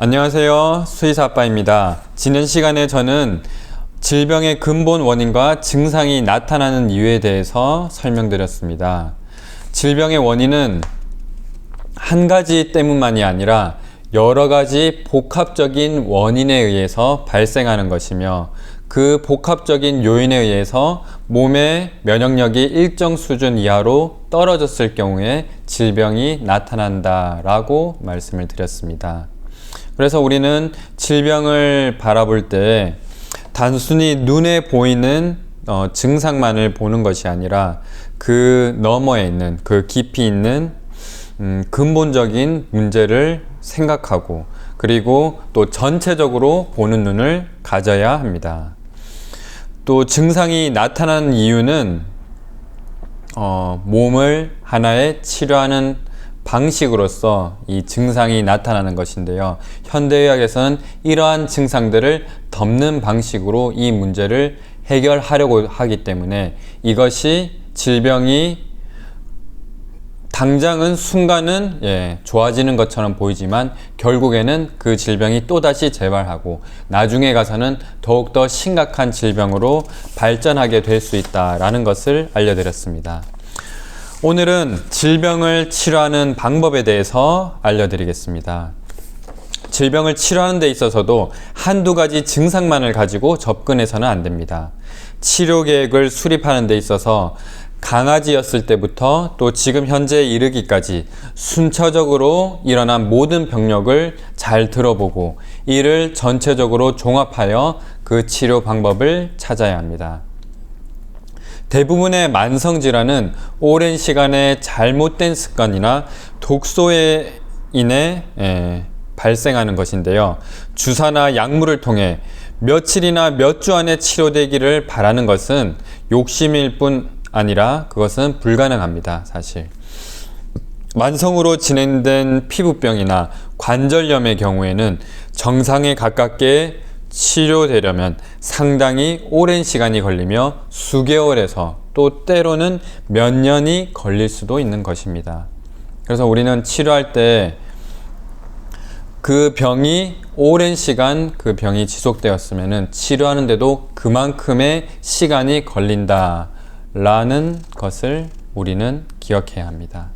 안녕하세요. 수의사 아빠입니다. 지난 시간에 저는 질병의 근본 원인과 증상이 나타나는 이유에 대해서 설명드렸습니다. 질병의 원인은 한 가지 때문만이 아니라 여러 가지 복합적인 원인에 의해서 발생하는 것이며, 그 복합적인 요인에 의해서 몸의 면역력이 일정 수준 이하로 떨어졌을 경우에 질병이 나타난다라고 말씀을 드렸습니다. 그래서 우리는 질병을 바라볼 때 단순히 눈에 보이는 증상만을 보는 것이 아니라 그 너머에 있는, 그 깊이 있는 근본적인 문제를 생각하고, 그리고 또 전체적으로 보는 눈을 가져야 합니다. 또 증상이 나타나는 이유는 몸을 하나의 치료하는 방식으로서 이 증상이 나타나는 것인데요. 현대의학에서는 이러한 증상들을 덮는 방식으로 이 문제를 해결하려고 하기 때문에 이것이 질병이 당장은 순간은 좋아지는 것처럼 보이지만 결국에는 그 질병이 또다시 재발하고 나중에 가서는 더욱더 심각한 질병으로 발전하게 될 수 있다라는 것을 알려드렸습니다. 오늘은 질병을 치료하는 방법에 대해서 알려드리겠습니다. 질병을 치료하는 데 있어서도 한두 가지 증상만을 가지고 접근해서는 안 됩니다. 치료 계획을 수립하는 데 있어서 강아지였을 때부터 또 지금 현재에 이르기까지 순차적으로 일어난 모든 병력을 잘 들어보고 이를 전체적으로 종합하여 그 치료 방법을 찾아야 합니다. 대부분의 만성질환은 오랜 시간의 잘못된 습관이나 독소에 인해 발생하는 것인데요. 주사나 약물을 통해 며칠이나 몇 주 안에 치료되기를 바라는 것은 욕심일 뿐 아니라 그것은 불가능합니다. 사실 만성으로 진행된 피부병이나 관절염의 경우에는 정상에 가깝게 치료되려면 상당히 오랜 시간이 걸리며 수개월에서 또 때로는 몇 년이 걸릴 수도 있는 것입니다. 그래서 우리는 치료할 때 그 병이 오랜 시간 그 병이 지속되었으면 치료하는데도 그만큼의 시간이 걸린다라는 것을 우리는 기억해야 합니다.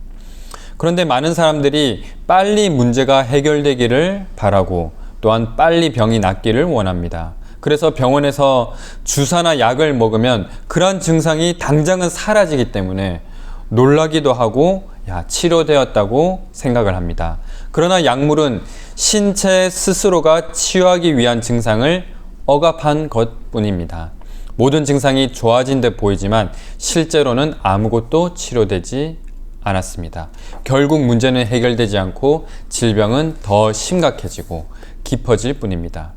그런데 많은 사람들이 빨리 문제가 해결되기를 바라고 또한 빨리 병이 낫기를 원합니다. 그래서 병원에서 주사나 약을 먹으면 그런 증상이 당장은 사라지기 때문에 놀라기도 하고 치료되었다고 생각을 합니다. 그러나 약물은 신체 스스로가 치유하기 위한 증상을 억압한 것뿐입니다. 모든 증상이 좋아진 듯 보이지만 실제로는 아무것도 치료되지 않았습니다. 결국 문제는 해결되지 않고 질병은 더 심각해지고 깊어질 뿐입니다.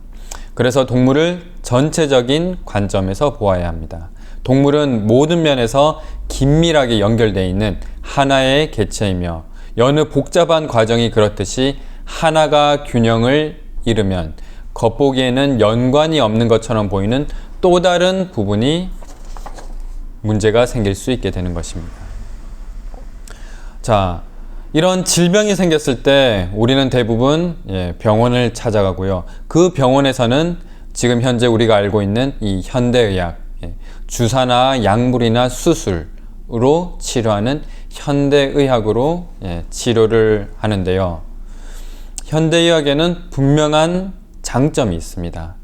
그래서 동물을 전체적인 관점에서 보아야 합니다. 동물은 모든 면에서 긴밀하게 연결되어 있는 하나의 개체이며 여느 복잡한 과정이 그렇듯이 하나가 균형을 이루면 겉보기에는 연관이 없는 것처럼 보이는 또 다른 부분이 문제가 생길 수 있게 되는 것입니다. 자, 이런 질병이 생겼을 때 우리는 대부분 병원을 찾아가고요. 그 병원에서는 지금 현재 우리가 알고 있는 이 현대의학, 주사나 약물이나 수술로 치료하는 현대의학으로 치료를 하는데요. 현대의학에는 분명한 장점이 있습니다.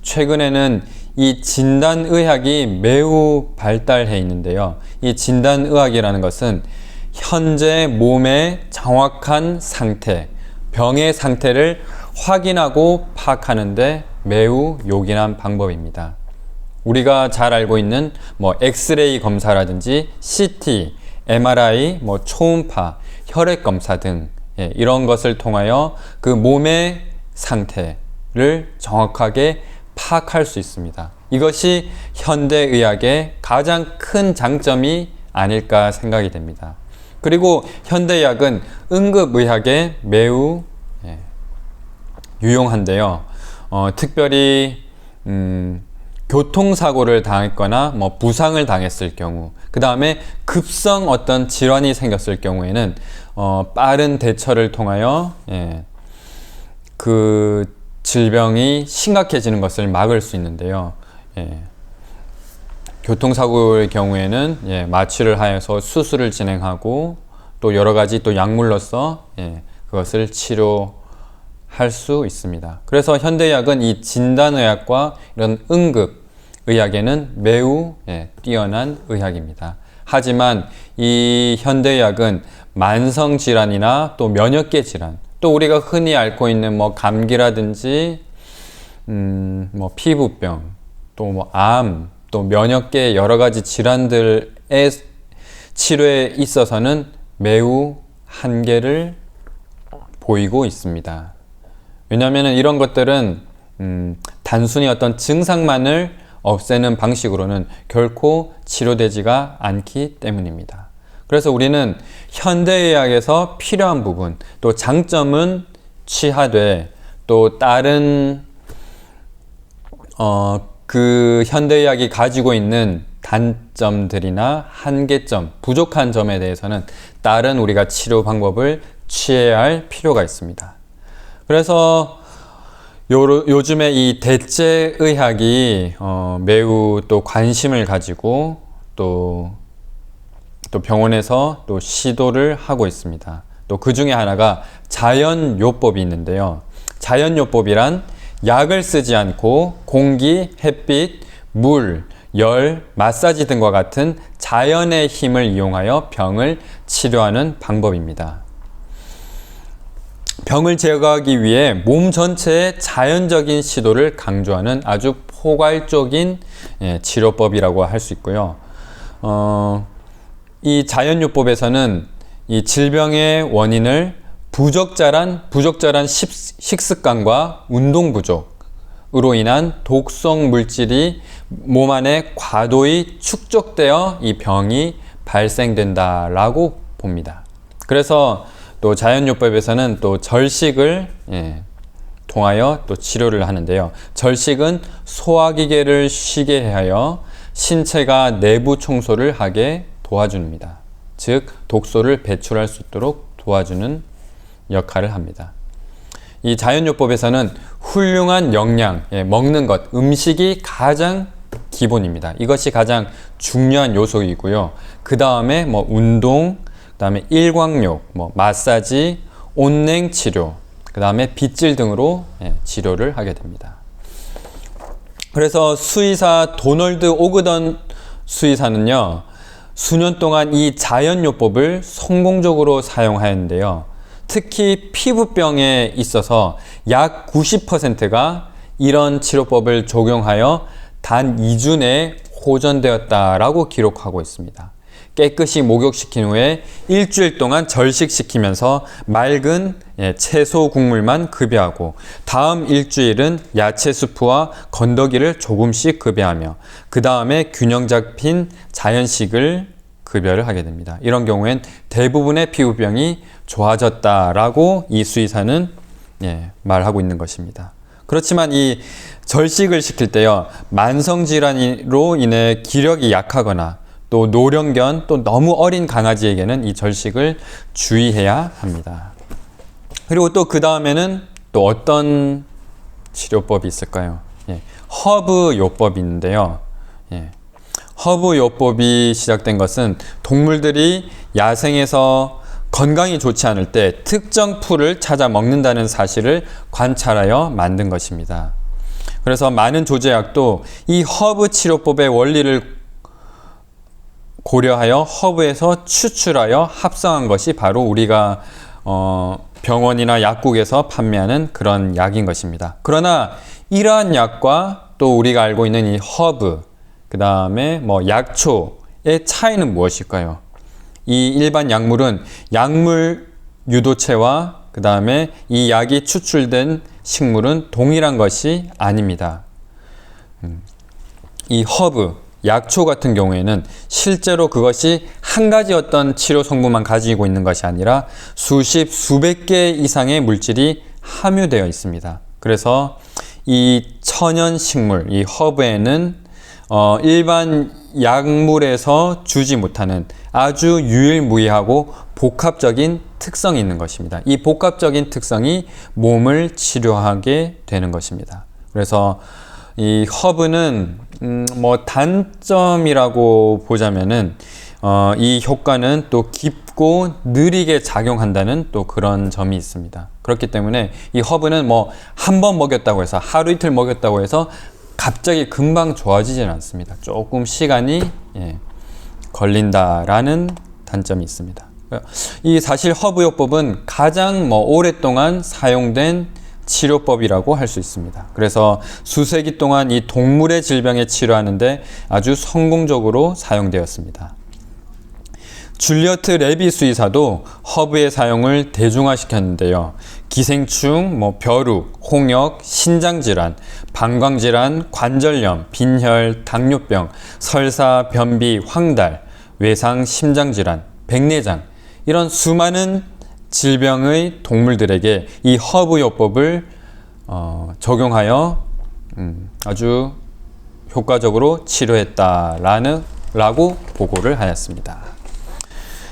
최근에는 이 진단의학이 매우 발달해 있는데요. 이 진단의학이라는 것은 현재 몸의 정확한 상태, 병의 상태를 확인하고 파악하는 데 매우 요긴한 방법입니다. 우리가 잘 알고 있는 엑스레이 검사라든지 CT, MRI, 초음파, 혈액 검사 등 이런 것을 통하여 그 몸의 상태를 정확하게 파악할 수 있습니다. 이것이 현대의학의 가장 큰 장점이 아닐까 생각이 됩니다. 그리고 현대의학은 응급의학에 매우 유용한데요. 특별히 교통사고를 당했거나 부상을 당했을 경우, 그 다음에 급성 어떤 질환이 생겼을 경우에는 빠른 대처를 통하여 그 질병이 심각해지는 것을 막을 수 있는데요. 교통사고의 경우에는 마취를 하여서 수술을 진행하고 또 여러 가지 또 약물로서 그것을 치료할 수 있습니다. 그래서 현대의학은 이 진단의학과 이런 응급의학에는 매우 뛰어난 의학입니다. 하지만 이 현대의학은 만성질환이나 또 면역계 질환, 또 우리가 흔히 앓고 있는 뭐 감기라든지 뭐 피부병, 또 뭐 암, 또 면역계 여러 가지 질환들의 치료에 있어서는 매우 한계를 보이고 있습니다. 왜냐하면 이런 것들은 단순히 어떤 증상만을 없애는 방식으로는 결코 치료되지가 않기 때문입니다. 그래서 우리는 현대의학에서 필요한 부분, 또 장점은 취하되 또 다른 그 현대의학이 가지고 있는 단점들이나 한계점, 부족한 점에 대해서는 다른 우리가 치료 방법을 취해야 할 필요가 있습니다. 그래서 요즘에 이 대체의학이 매우 또 관심을 가지고 또 병원에서 또 시도를 하고 있습니다. 또 그 중에 하나가 자연요법이 있는데요. 자연요법이란 약을 쓰지 않고 공기, 햇빛, 물, 열, 마사지 등과 같은 자연의 힘을 이용하여 병을 치료하는 방법입니다. 병을 제거하기 위해 몸 전체의 자연적인 시도를 강조하는 아주 포괄적인 치료법이라고 할 수 있고요. 이 자연요법에서는 이 질병의 원인을 부적절한 식습관과 운동 부족으로 인한 독성 물질이 몸 안에 과도히 축적되어 이 병이 발생된다라고 봅니다. 그래서 또 자연요법에서는 또 절식을 통하여 또 치료를 하는데요. 절식은 소화기계를 쉬게 하여 신체가 내부 청소를 하게 도와줍니다. 즉 독소를 배출할 수 있도록 도와주는 역할을 합니다. 이 자연요법에서는 훌륭한 영양, 먹는 것, 음식이 가장 기본입니다. 이것이 가장 중요한 요소이고요. 그 다음에 뭐 운동, 그 다음에 일광욕, 뭐 마사지, 온냉 치료, 그 다음에 빗질 등으로 치료를 하게 됩니다. 그래서 수의사 도널드 오그던 수의사는요, 수년 동안 이 자연요법을 성공적으로 사용하였는데요. 특히 피부병에 있어서 약 90%가 이런 치료법을 적용하여 단 2주 내에 호전되었다라고 기록하고 있습니다. 깨끗이 목욕시킨 후에 일주일 동안 절식시키면서 맑은 채소 국물만 급여하고 다음 일주일은 야채 수프와 건더기를 조금씩 급여하며 그 다음에 균형 잡힌 자연식을 급여를 하게 됩니다. 이런 경우엔 대부분의 피부병이 좋아졌다라고 이 수의사는 말하고 있는 것입니다. 그렇지만 이 절식을 시킬 때요, 만성질환으로 인해 기력이 약하거나 또 노령견, 또 너무 어린 강아지에게는 이 절식을 주의해야 합니다. 그리고 또 그 다음에는 또 어떤 치료법이 있을까요? 허브 요법이 있는데요. 허브 요법이 시작된 것은 동물들이 야생에서 건강이 좋지 않을 때 특정 풀을 찾아 먹는다는 사실을 관찰하여 만든 것입니다. 그래서 많은 조제약도 이 허브 치료법의 원리를 고려하여 허브에서 추출하여 합성한 것이 바로 우리가 병원이나 약국에서 판매하는 그런 약인 것입니다. 그러나 이러한 약과 또 우리가 알고 있는 이 허브, 그 다음에 뭐 약초의 차이는 무엇일까요? 이 일반 약물은 약물 유도체와 그 다음에 이 약이 추출된 식물은 동일한 것이 아닙니다. 이 허브, 약초 같은 경우에는 실제로 그것이 한 가지 어떤 치료 성분만 가지고 있는 것이 아니라 수십, 수백 개 이상의 물질이 함유되어 있습니다. 그래서 이 천연 식물, 이 허브에는 일반 약물에서 주지 못하는 아주 유일무이하고 복합적인 특성이 있는 것입니다. 이 복합적인 특성이 몸을 치료하게 되는 것입니다. 그래서 이 허브는 뭐 단점이라고 보자면은 이 효과는 또 깊고 느리게 작용한다는 또 그런 점이 있습니다. 그렇기 때문에 이 허브는 뭐 한 번 먹였다고 해서 하루 이틀 먹였다고 해서 갑자기 금방 좋아지지는 않습니다. 조금 시간이 걸린다라는 단점이 있습니다. 이 사실 허브요법은 가장 오랫동안 사용된 치료법이라고 할 수 있습니다. 그래서 수세기 동안 이 동물의 질병에 치료하는데 아주 성공적으로 사용되었습니다. 줄리어트 레비 수의사도 허브의 사용을 대중화시켰는데요. 기생충, 벼룩, 홍역, 신장질환, 방광질환, 관절염, 빈혈, 당뇨병, 설사, 변비, 황달, 외상, 심장질환, 백내장 이런 수많은 질병의 동물들에게 이 허브요법을 적용하여 아주 효과적으로 치료했다라고 보고를 하였습니다.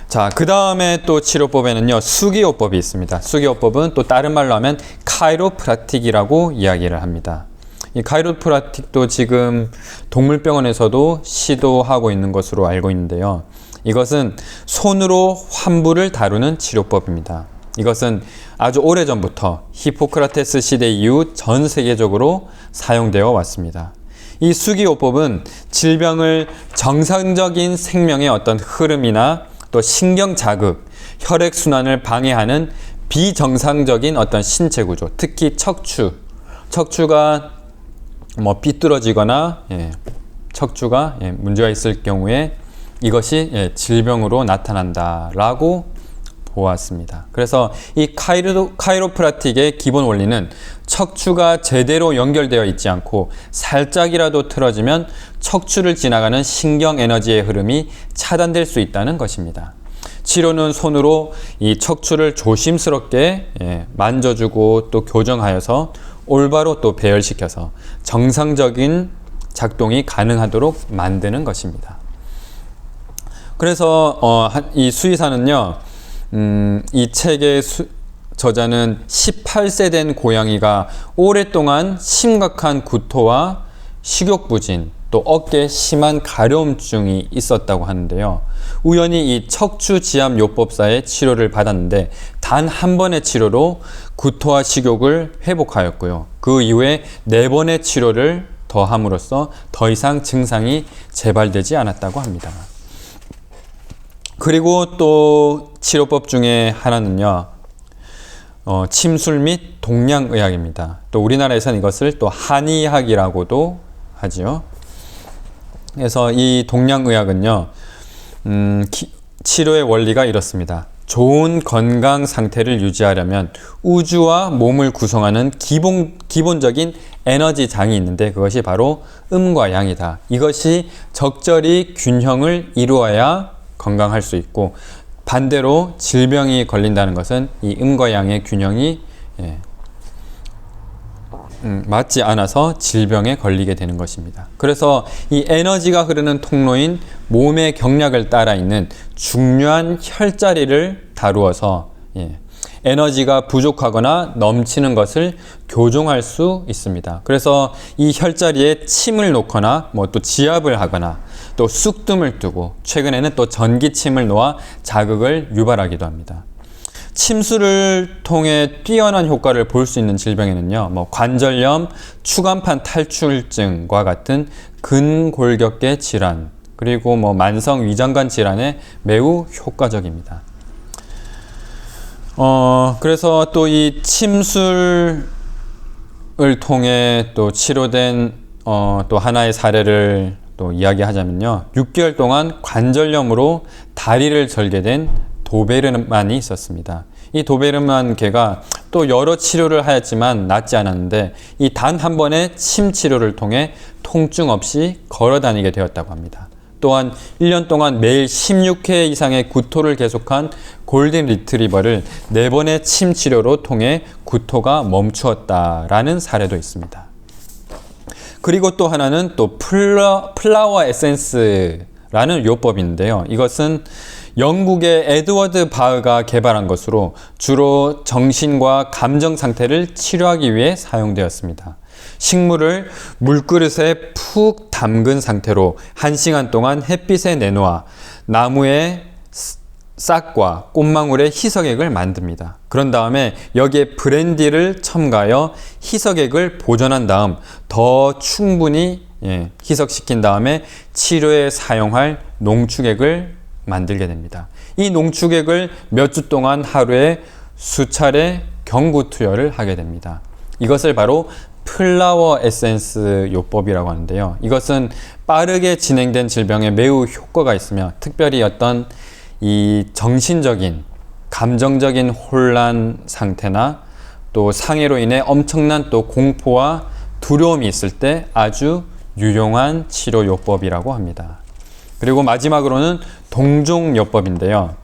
자, 그 다음에 또 치료법에는요, 수기요법이 있습니다. 수기요법은 또 다른 말로 하면 카이로프라틱이라고 이야기를 합니다. 이 카이로프라틱도 지금 동물병원에서도 시도하고 있는 것으로 알고 있는데요. 이것은 손으로 환부를 다루는 치료법입니다. 이것은 아주 오래전부터 히포크라테스 시대 이후 전 세계적으로 사용되어 왔습니다. 이 수기요법은 질병을 정상적인 생명의 어떤 흐름이나 또 신경 자극, 혈액순환을 방해하는 비정상적인 어떤 신체 구조, 특히 척추가 삐뚤어지거나 척추가 문제가 있을 경우에 이것이 질병으로 나타난다라고 보았습니다. 그래서 이 카이로프라틱의 기본 원리는 척추가 제대로 연결되어 있지 않고 살짝이라도 틀어지면 척추를 지나가는 신경 에너지의 흐름이 차단될 수 있다는 것입니다. 치료는 손으로 이 척추를 조심스럽게 만져주고 또 교정하여서 올바로 또 배열시켜서 정상적인 작동이 가능하도록 만드는 것입니다. 그래서 이 수의사는요, 이 책의 저자는 18세 된 고양이가 오랫동안 심각한 구토와 식욕부진, 또 어깨에 심한 가려움증이 있었다고 하는데요. 우연히 이 척추지압요법사의 치료를 받았는데 단 한 번의 치료로 구토와 식욕을 회복하였고요. 그 이후에 4번의 치료를 더함으로써 더 이상 증상이 재발되지 않았다고 합니다. 그리고 또 치료법 중에 하나는요, 침술 및 동양의학입니다. 또 우리나라에서는 이것을 또 한의학이라고도 하지요. 그래서 이 동양의학은요, 치료의 원리가 이렇습니다. 좋은 건강 상태를 유지하려면 우주와 몸을 구성하는 기본적인 에너지장이 있는데 그것이 바로 음과 양이다. 이것이 적절히 균형을 이루어야 건강할 수 있고, 반대로 질병이 걸린다는 것은 이 음과 양의 균형이 맞지 않아서 질병에 걸리게 되는 것입니다. 그래서 이 에너지가 흐르는 통로인 몸의 경략을 따라 있는 중요한 혈자리를 다루어서 에너지가 부족하거나 넘치는 것을 교정할 수 있습니다. 그래서 이 혈자리에 침을 놓거나 또 지압을 하거나 또 쑥뜸을 두고 최근에는 또 전기침을 놓아 자극을 유발하기도 합니다. 침술을 통해 뛰어난 효과를 볼 수 있는 질병에는요, 관절염, 추간판 탈출증과 같은 근골격계 질환, 그리고 만성 위장관 질환에 매우 효과적입니다. 그래서 또 이 침술을 통해 또 치료된 또 하나의 사례를 또 이야기하자면요, 6개월 동안 관절염으로 다리를 절게 된 도베르만이 있었습니다. 이 도베르만 개가 또 여러 치료를 하였지만 낫지 않았는데 이 단 한 번의 침 치료를 통해 통증 없이 걸어 다니게 되었다고 합니다. 또한 1년 동안 매일 16회 이상의 구토를 계속한 골든 리트리버를 4번의 침 치료로 통해 구토가 멈추었다라는 사례도 있습니다. 그리고 또 하나는 또 플라워 에센스라는 요법인데요. 이것은 영국의 에드워드 바흐가 개발한 것으로 주로 정신과 감정 상태를 치료하기 위해 사용되었습니다. 식물을 물그릇에 푹 담근 상태로 1시간 동안 햇빛에 내놓아 나무의 싹과 꽃망울의 희석액을 만듭니다. 그런 다음에 여기에 브랜디를 첨가하여 희석액을 보존한 다음 더 충분히 희석시킨 다음에 치료에 사용할 농축액을 만들게 됩니다. 이 농축액을 몇 주 동안 하루에 수차례 경구 투여를 하게 됩니다. 이것을 바로 플라워 에센스 요법이라고 하는데요. 이것은 빠르게 진행된 질병에 매우 효과가 있으며 특별히 어떤 이 정신적인, 감정적인 혼란 상태나 또 상해로 인해 엄청난 또 공포와 두려움이 있을 때 아주 유용한 치료 요법이라고 합니다. 그리고 마지막으로는 동종요법인데요.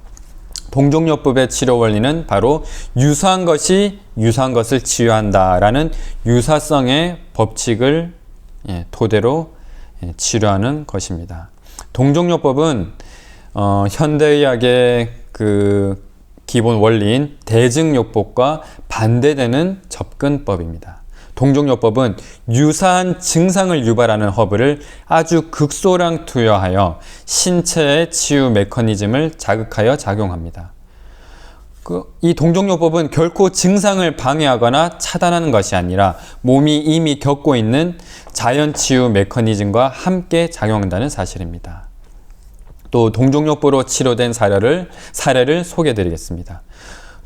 동종요법의 치료 원리는 바로 유사한 것이 유사한 것을 치유한다라는 유사성의 법칙을 토대로 치료하는 것입니다. 동종요법은 현대의학의 그 기본 원리인 대증요법과 반대되는 접근법입니다. 동종요법은 유사한 증상을 유발하는 허브를 아주 극소량 투여하여 신체의 치유 메커니즘을 자극하여 작용합니다. 이 동종요법은 결코 증상을 방해하거나 차단하는 것이 아니라 몸이 이미 겪고 있는 자연치유 메커니즘과 함께 작용한다는 사실입니다. 또 동종요법으로 치료된 사례를 소개해드리겠습니다.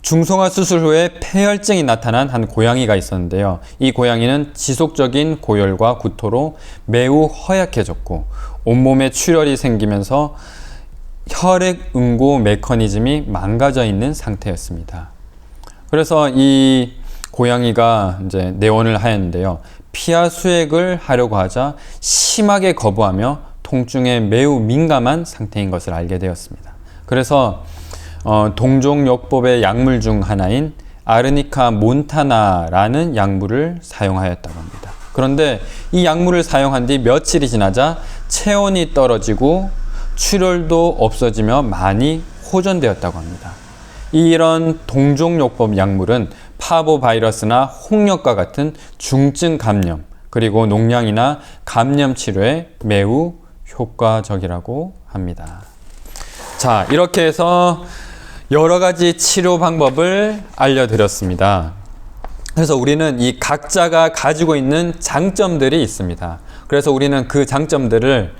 중성화 수술 후에 폐혈증이 나타난 한 고양이가 있었는데요. 이 고양이는 지속적인 고열과 구토로 매우 허약해졌고 온몸에 출혈이 생기면서 혈액 응고 메커니즘이 망가져 있는 상태였습니다. 그래서 이 고양이가 이제 내원을 하였는데요. 피하 수액을 하려고 하자 심하게 거부하며 통증에 매우 민감한 상태인 것을 알게 되었습니다. 그래서 동종요법의 약물 중 하나인 아르니카 몬타나라는 약물을 사용하였다고 합니다. 그런데 이 약물을 사용한 뒤 며칠이 지나자 체온이 떨어지고 출혈도 없어지며 많이 호전되었다고 합니다. 이런 동종요법 약물은 파보바이러스나 홍역과 같은 중증 감염 그리고 농양이나 감염 치료에 매우 효과적이라고 합니다. 자, 이렇게 해서 여러 가지 치료 방법을 알려드렸습니다. 그래서 우리는 이 각자가 가지고 있는 장점들이 있습니다. 그래서 우리는 그 장점들을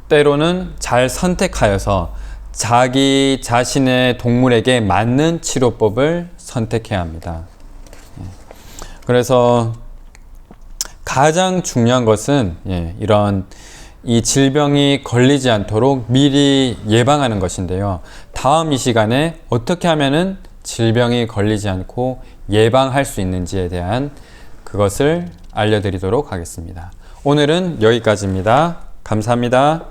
때로는 잘 선택하여서 자기 자신의 동물에게 맞는 치료법을 선택해야 합니다. 그래서 가장 중요한 것은 이런 이 질병이 걸리지 않도록 미리 예방하는 것인데요. 다음 이 시간에 어떻게 하면은 질병이 걸리지 않고 예방할 수 있는지에 대한 그것을 알려드리도록 하겠습니다. 오늘은 여기까지입니다. 감사합니다.